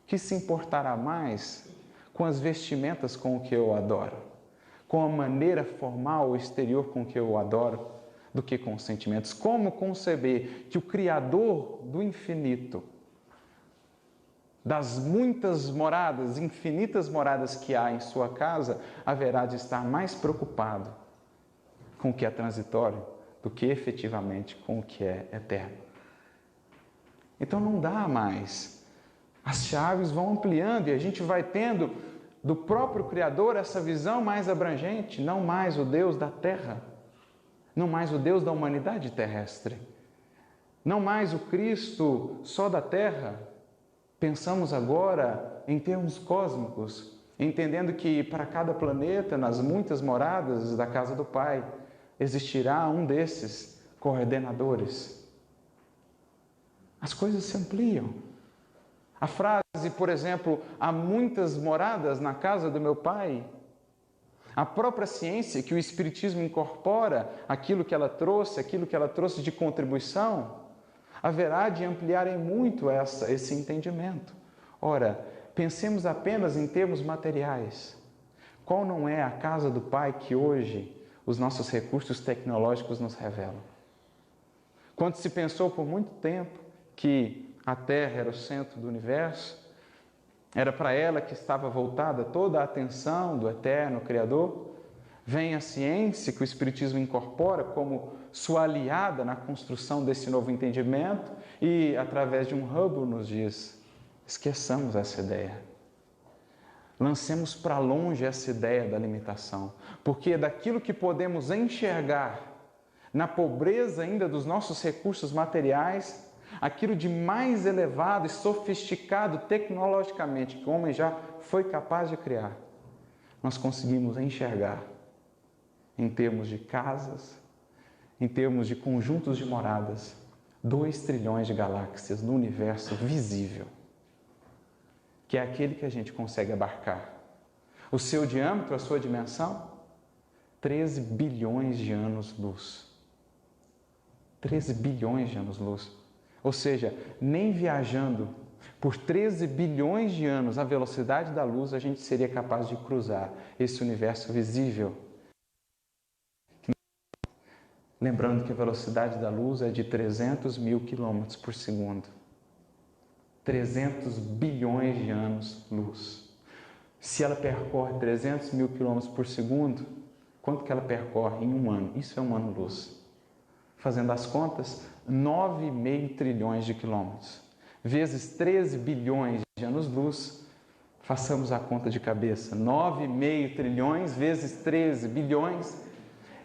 S1: que se importará mais com as vestimentas com o que eu adoro, com a maneira formal ou exterior com que eu adoro, do que com os sentimentos. Como conceber que o Criador do infinito, das muitas moradas, infinitas moradas que há em sua casa, haverá de estar mais preocupado com o que é transitório do que efetivamente com o que é eterno? Então não dá mais. As chaves vão ampliando e a gente vai tendo do próprio Criador essa visão mais abrangente, não mais o Deus da terra, não mais o Deus da humanidade terrestre, não mais o Cristo só da terra. Pensamos agora em termos cósmicos, entendendo que para cada planeta, nas muitas moradas da casa do Pai, existirá um desses coordenadores. As coisas se ampliam. A frase, por exemplo, há muitas moradas na casa do meu Pai, a própria ciência que o Espiritismo incorpora, aquilo que ela trouxe de contribuição, haverá de ampliar em muito esse entendimento. Ora, pensemos apenas em termos materiais. Qual não é a casa do Pai que hoje os nossos recursos tecnológicos nos revelam? Quando se pensou por muito tempo que a Terra era o centro do universo, era para ela que estava voltada toda a atenção do eterno Criador, vem a ciência que o Espiritismo incorpora como sua aliada na construção desse novo entendimento e, através de um Hubble, nos diz: esqueçamos essa ideia. Lancemos para longe essa ideia da limitação, porque daquilo que podemos enxergar na pobreza ainda dos nossos recursos materiais, aquilo de mais elevado e sofisticado tecnologicamente que o homem já foi capaz de criar, nós conseguimos enxergar em termos de casas, em termos de conjuntos de moradas, 2 trilhões de galáxias no universo visível, que é aquele que a gente consegue abarcar. O seu diâmetro, a sua dimensão, 13 bilhões de anos-luz. 13 bilhões de anos-luz. Ou seja, nem viajando por 13 bilhões de anos à velocidade da luz, a gente seria capaz de cruzar esse universo visível. Lembrando que a velocidade da luz é de 300 mil quilômetros por segundo. 300 bilhões de anos-luz. Se ela percorre 300 mil quilômetros por segundo, quanto que ela percorre em um ano? Isso é um ano-luz. Fazendo as contas, 9,5 trilhões de quilômetros, vezes 13 bilhões de anos-luz, façamos a conta de cabeça, 9,5 trilhões vezes 13 bilhões,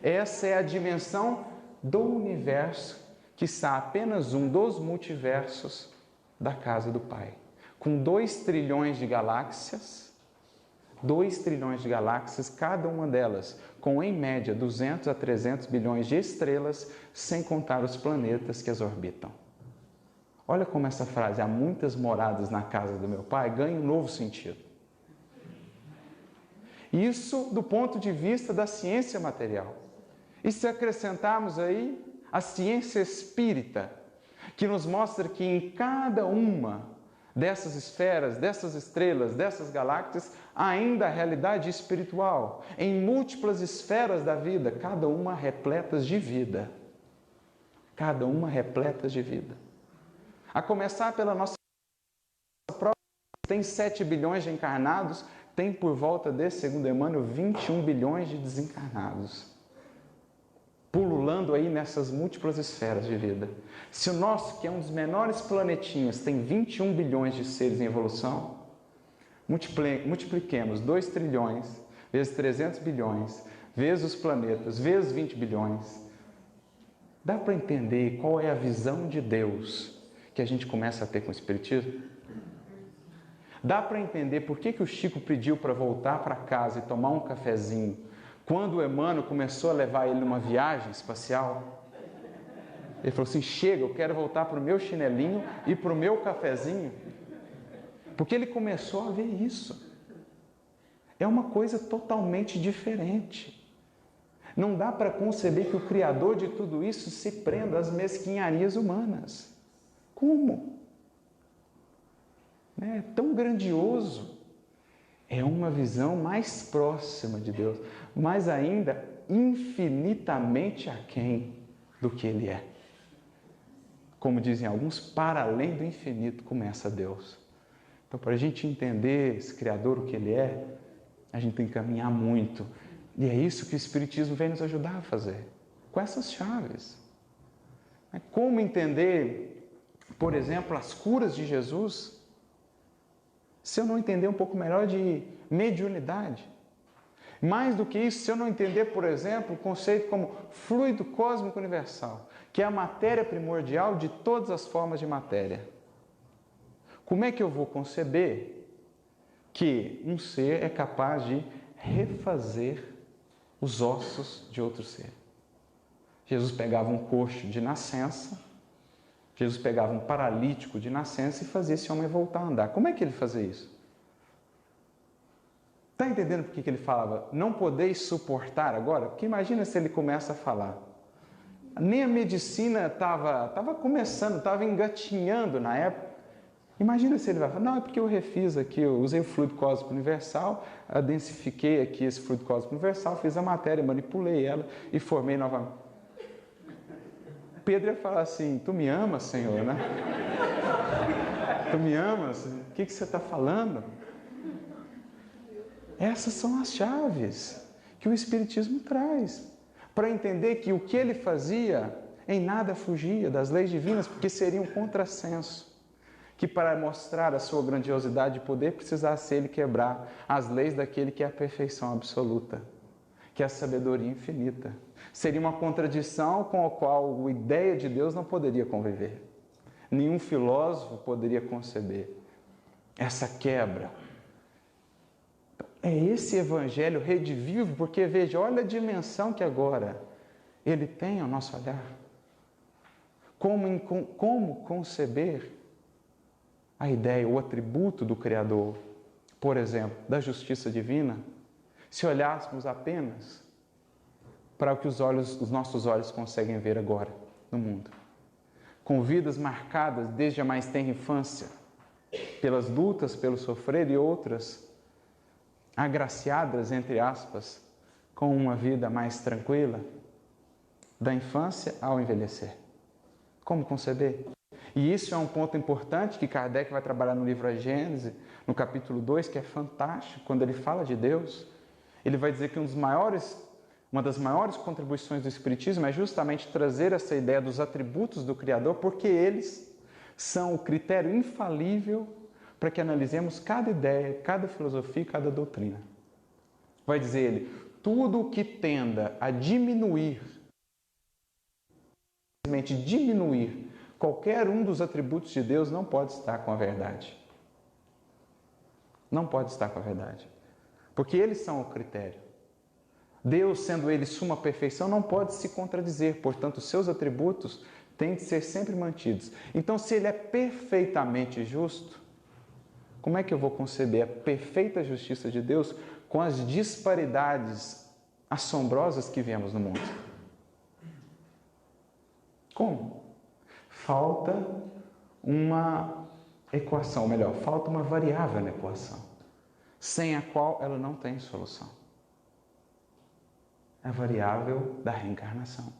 S1: essa é a dimensão do universo, que está apenas um dos multiversos da casa do Pai, com 2 trilhões de galáxias, 2 trilhões de galáxias, cada uma delas com, em média, 200 a 300 bilhões de estrelas, sem contar os planetas que as orbitam. Olha como essa frase, há muitas moradas na casa do meu Pai, ganha um novo sentido. Isso do ponto de vista da ciência material. E se acrescentarmos aí a ciência espírita, que nos mostra que em cada uma dessas esferas, dessas estrelas, dessas galáxias, ainda a realidade espiritual, em múltiplas esferas da vida, cada uma repletas de vida. Cada uma repletas de vida. A começar pela nossa própria, tem 7 bilhões de encarnados, tem por volta desse, segundo Emmanuel, 21 bilhões de desencarnados. Pululando aí nessas múltiplas esferas de vida. Se o nosso, que é um dos menores planetinhas, tem 21 bilhões de seres em evolução, multipliquemos 2 trilhões, vezes 300 bilhões, vezes os planetas, vezes 20 bilhões. Dá para entender qual é a visão de Deus que a gente começa a ter com o Espiritismo? Dá para entender por que o Chico pediu para voltar para casa e tomar um cafezinho quando o Emmanuel começou a levar ele numa viagem espacial? Ele falou assim, chega, eu quero voltar para o meu chinelinho e para o meu cafezinho. Porque ele começou a ver isso. É uma coisa totalmente diferente. Não dá para conceber que o Criador de tudo isso se prenda às mesquinharias humanas. Como? É tão grandioso. É uma visão mais próxima de Deus, mas ainda infinitamente aquém do que Ele é. Como dizem alguns, para além do infinito começa Deus. Então, para a gente entender esse Criador, o que Ele é, a gente tem que caminhar muito. E é isso que o Espiritismo vem nos ajudar a fazer, com essas chaves. Como entender, por exemplo, as curas de Jesus, se eu não entender um pouco melhor de mediunidade? Mais do que isso, se eu não entender, por exemplo, o conceito como fluido cósmico universal, que é a matéria primordial de todas as formas de matéria. Como é que eu vou conceber que um ser é capaz de refazer os ossos de outro ser? Jesus pegava um coxo de nascença, Jesus pegava um paralítico de nascença e fazia esse homem voltar a andar. Como é que ele fazia isso? Está entendendo por que ele falava, não podeis suportar agora? Porque imagina se ele começa a falar. Nem a medicina estava começando, estava engatinhando na época. Imagina se ele vai falar, não, é porque eu refiz aqui, eu usei o fluido cósmico universal, densifiquei aqui esse fluido cósmico universal, fiz a matéria, manipulei ela e formei novamente. Pedro ia falar assim, tu me amas, Senhor, né? Tu me amas? O que você está falando? Essas são as chaves que o Espiritismo traz, para entender que o que ele fazia em nada fugia das leis divinas, porque seria um contrassenso. Que para mostrar a sua grandiosidade e poder, precisasse ele quebrar as leis daquele que é a perfeição absoluta, que é a sabedoria infinita. Seria uma contradição com a qual a ideia de Deus não poderia conviver. Nenhum filósofo poderia conceber essa quebra. É esse evangelho redivivo, porque veja, olha a dimensão que agora ele tem ao nosso olhar. Como conceber a ideia, o atributo do Criador, por exemplo, da justiça divina, se olhássemos apenas para o que os nossos olhos conseguem ver agora no mundo. Com vidas marcadas desde a mais tenra infância, pelas lutas, pelo sofrer, e outras agraciadas, entre aspas, com uma vida mais tranquila, da infância ao envelhecer. Como conceber? E isso é um ponto importante que Kardec vai trabalhar no livro A Gênese, no capítulo 2, que é fantástico, quando ele fala de Deus. Ele vai dizer que uma das maiores contribuições do Espiritismo é justamente trazer essa ideia dos atributos do Criador, porque eles são o critério infalível para que analisemos cada ideia, cada filosofia, cada doutrina. Vai dizer ele, tudo o que tenda a diminuir qualquer um dos atributos de Deus não pode estar com a verdade. Não pode estar com a verdade. Porque eles são o critério. Deus, sendo Ele suma perfeição, não pode se contradizer. Portanto, seus atributos têm de ser sempre mantidos. Então, se Ele é perfeitamente justo, como é que eu vou conceber a perfeita justiça de Deus com as disparidades assombrosas que vemos no mundo? Como? Falta uma equação, ou melhor, falta uma variável na equação, sem a qual ela não tem solução. É a variável da reencarnação,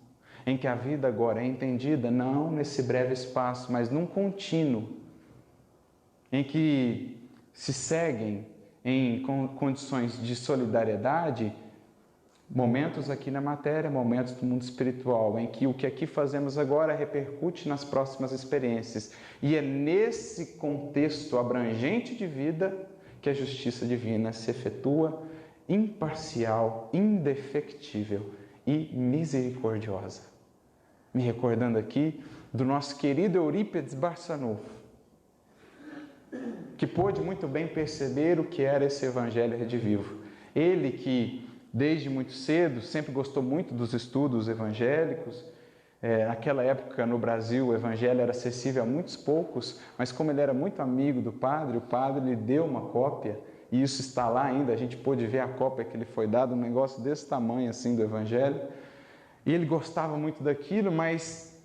S1: em que a vida agora é entendida não nesse breve espaço, mas num contínuo, em que se seguem em condições de solidariedade momentos aqui na matéria, momentos do mundo espiritual, em que o que aqui fazemos agora repercute nas próximas experiências. E é nesse contexto abrangente de vida que a justiça divina se efetua imparcial, indefectível e misericordiosa. Me recordando aqui do nosso querido Eurípides Barçanufo, que pôde muito bem perceber o que era esse evangelho redivivo. Ele que, desde muito cedo, sempre gostou muito dos estudos evangélicos. Naquela época, no Brasil, o evangelho era acessível a muitos poucos, mas como ele era muito amigo do padre, o padre lhe deu uma cópia, e isso está lá ainda, a gente pôde ver a cópia que lhe foi dada, um negócio desse tamanho assim do evangelho. E ele gostava muito daquilo, mas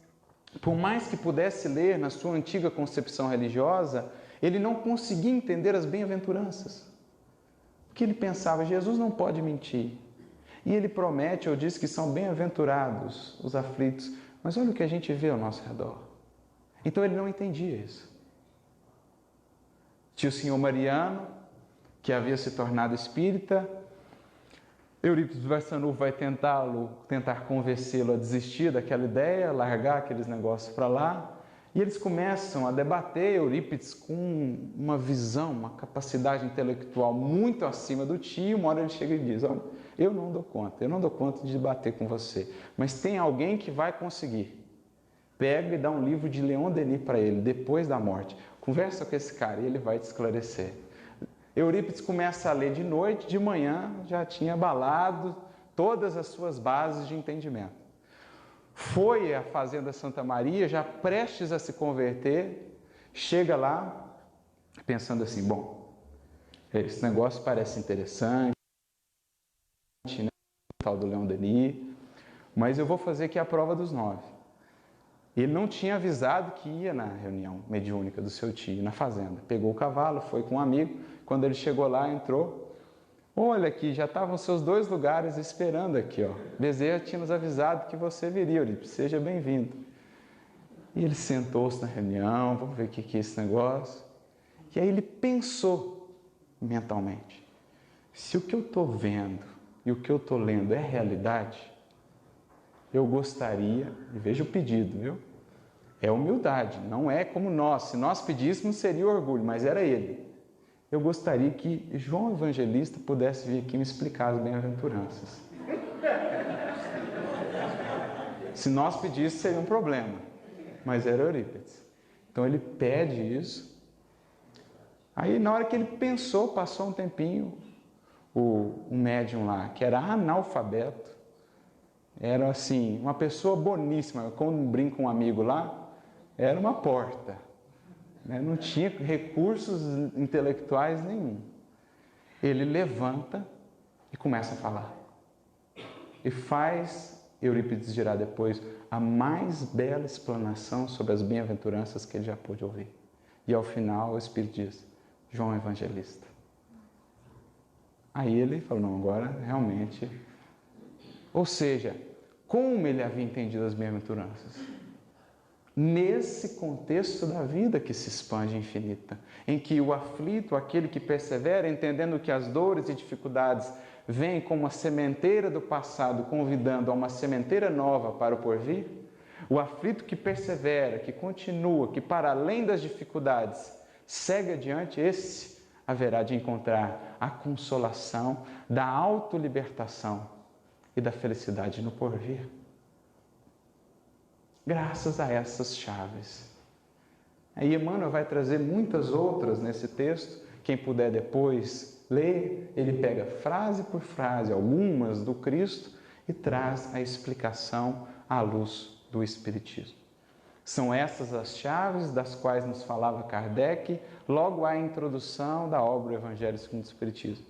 S1: por mais que pudesse ler na sua antiga concepção religiosa, ele não conseguia entender as bem-aventuranças. Porque ele pensava, Jesus não pode mentir. E ele promete ou diz que são bem-aventurados os aflitos, mas olha o que a gente vê ao nosso redor. Então ele não entendia isso. Tinha o senhor Mariano, que havia se tornado espírita. Eurípides Barçanufo vai tentar convencê-lo a desistir daquela ideia, largar aqueles negócios para lá. E eles começam a debater Eurípides com uma visão, uma capacidade intelectual muito acima do tio. Uma hora ele chega e diz, olha, eu não dou conta de debater com você, mas tem alguém que vai conseguir. Pega e dá um livro de Leon Denis para ele, depois da morte. Conversa com esse cara e ele vai te esclarecer. Eurípides começa a ler de noite, de manhã já tinha abalado todas as suas bases de entendimento. Foi à Fazenda Santa Maria, já prestes a se converter, chega lá pensando assim, bom, esse negócio parece interessante, né, o tal do Leon Denis, mas eu vou fazer aqui a prova dos 9. Ele não tinha avisado que ia na reunião mediúnica do seu tio, na fazenda. Pegou o cavalo, foi com um amigo, quando ele chegou lá, entrou, olha aqui, já estavam seus 2 lugares esperando aqui, ó. Bezerra tinha nos avisado que você viria, Eurípides, seja bem-vindo. E ele sentou-se na reunião, vamos ver o que é esse negócio. E aí ele pensou mentalmente, se o que eu estou vendo e o que eu estou lendo é realidade, eu gostaria, e veja o pedido, viu? É humildade, não é como nós. Se nós pedíssemos, seria orgulho, mas era ele. Eu gostaria que João Evangelista pudesse vir aqui me explicar as bem-aventuranças. Se nós pedíssemos, seria um problema, mas era Eurípides. Então ele pede isso. Aí na hora que ele pensou, passou um tempinho, o médium lá, que era analfabeto, era assim, uma pessoa boníssima, quando brinca um amigo lá, era uma porta. Não tinha recursos intelectuais nenhum. Ele levanta e começa a falar. E faz, Eurípides dirá depois, a mais bela explanação sobre as bem-aventuranças que ele já pôde ouvir. E ao final o Espírito diz, João Evangelista. Aí ele falou, não, agora realmente... Ou seja, como ele havia entendido as bem-aventuranças? Nesse contexto da vida que se expande infinita, em que o aflito, aquele que persevera, entendendo que as dores e dificuldades vêm como uma sementeira do passado, convidando a uma sementeira nova para o porvir, o aflito que persevera, que continua, que para além das dificuldades segue adiante, esse haverá de encontrar a consolação da autolibertação e da felicidade no porvir. Graças a essas chaves. Aí Emmanuel vai trazer muitas outras nesse texto. Quem puder depois ler, ele pega frase por frase, algumas do Cristo, e traz a explicação à luz do Espiritismo. São essas as chaves das quais nos falava Kardec logo à introdução da obra Evangelho segundo o Espiritismo.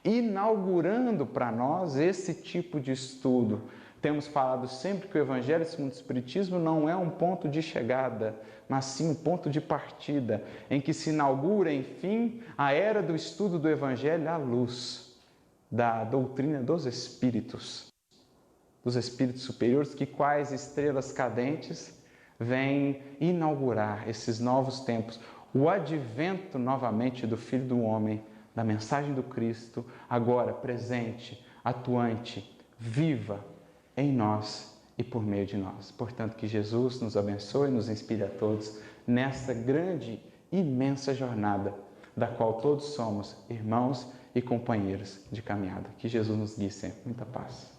S1: Inaugurando para nós esse tipo de estudo. Temos falado sempre que o Evangelho segundo o Espiritismo não é um ponto de chegada, mas sim um ponto de partida, em que se inaugura, enfim, a era do estudo do Evangelho à luz da doutrina dos Espíritos superiores, que quais estrelas cadentes vêm inaugurar esses novos tempos, o advento novamente do Filho do Homem, da mensagem do Cristo, agora presente, atuante, viva, em nós e por meio de nós. Portanto, que Jesus nos abençoe e nos inspire a todos nesta grande, imensa jornada, da qual todos somos irmãos e companheiros de caminhada. Que Jesus nos guie sempre. Muita paz.